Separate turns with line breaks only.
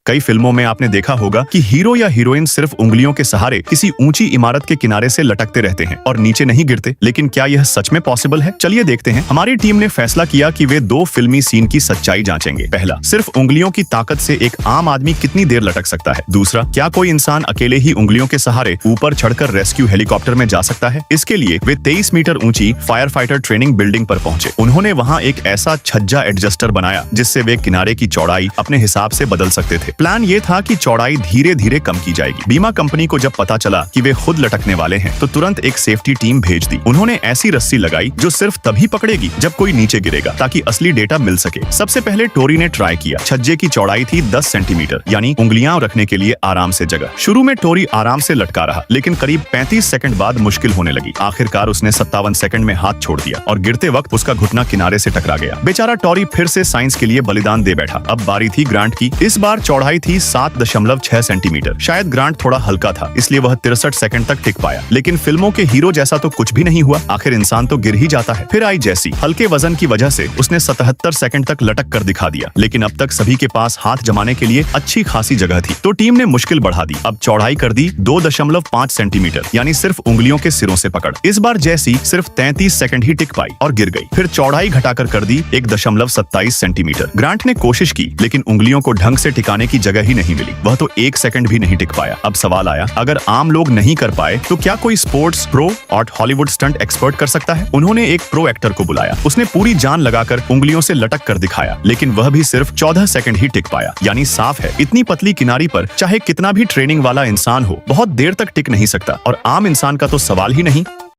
कई फिल्मों में आपने देखा होगा कि हीरो या हीरोइन सिर्फ उंगलियों के सहारे किसी ऊंची इमारत के किनारे से लटकते रहते हैं और नीचे नहीं गिरते। लेकिन क्या यह सच में पॉसिबल है? चलिए देखते हैं। हमारी टीम ने फैसला किया कि वे दो फिल्मी सीन की सच्चाई जांचेंगे। पहला, सिर्फ उंगलियों की ताकत से एक आम आदमी कितनी देर लटक सकता है। दूसरा, क्या कोई इंसान अकेले ही उंगलियों के सहारे ऊपर चढ़कर रेस्क्यू हेलीकॉप्टर में जा सकता है। इसके लिए वे 23 मीटर ऊंची फायर फाइटर ट्रेनिंग बिल्डिंग पर पहुंचे। उन्होंने वहां एक ऐसा छज्जा एडजस्टर बनाया जिससे वे किनारे की चौड़ाई अपने हिसाब से बदल सकते थे। प्लान ये था कि चौड़ाई धीरे धीरे कम की जाएगी। बीमा कंपनी को जब पता चला कि वे खुद लटकने वाले हैं तो तुरंत एक सेफ्टी टीम भेज दी। उन्होंने ऐसी रस्सी लगाई जो सिर्फ तभी पकड़ेगी जब कोई नीचे गिरेगा, ताकि असली डेटा मिल सके। सबसे पहले टोरी ने ट्राई किया। छज्जे की चौड़ाई थी 10 सेंटीमीटर, यानी उंगलियां रखने के लिए आराम से जगह। शुरू में टोरी आराम से लटका रहा, लेकिन करीब 35 सेकंड बाद मुश्किल होने लगी। आखिरकार उसने 57 सेकंड में हाथ छोड़ दिया और गिरते वक्त उसका घुटना किनारे से टकरा गया। बेचारा टोरी फिर से साइंस के लिए बलिदान दे बैठा। अब बारी थी ग्रांट की। इस बार चौड़ाई थी 7.6 सेंटीमीटर। शायद ग्रांट थोड़ा हल्का था, इसलिए वह 63 सेकंड तक टिक पाया। लेकिन फिल्मों के हीरो जैसा तो कुछ भी नहीं हुआ। आखिर इंसान तो गिर ही जाता है। फिर आई जेसी। हल्के वजन की वजह से उसने 77 सेकंड तक लटक कर दिखा दिया। लेकिन अब तक सभी के पास हाथ जमाने के लिए अच्छी खासी जगह थी, तो टीम ने मुश्किल बढ़ा दी। अब चौड़ाई कर दी 2.5 सेंटीमीटर, यानी सिर्फ उंगलियों के सिरों से पकड़। इस बार जेसी सिर्फ 33 सेकंड ही टिक पाई और गिर गई। फिर चौड़ाई घटाकर कर दी 1.27 सेंटीमीटर। ग्रांट ने कोशिश की, लेकिन उंगलियों को ढंग से टिकाने की जगह ही नहीं मिली। वह तो 1 सेकंड भी नहीं टिक पाया। अब सवाल आया, अगर आम लोग नहीं कर पाए तो क्या कोई स्पोर्ट्स प्रो और हॉलीवुड स्टंट एक्सपर्ट कर सकता है? उन्होंने एक प्रो एक्टर को बुलाया। उसने पूरी जान लगाकर उंगलियों से लटक कर दिखाया, लेकिन वह भी सिर्फ 14 सेकंड ही टिक पाया। यानी साफ है, इतनी पतली किनारी पर चाहे कितना भी ट्रेनिंग वाला इंसान हो, बहुत देर तक टिक नहीं सकता। और आम इंसान का तो सवाल ही नहीं।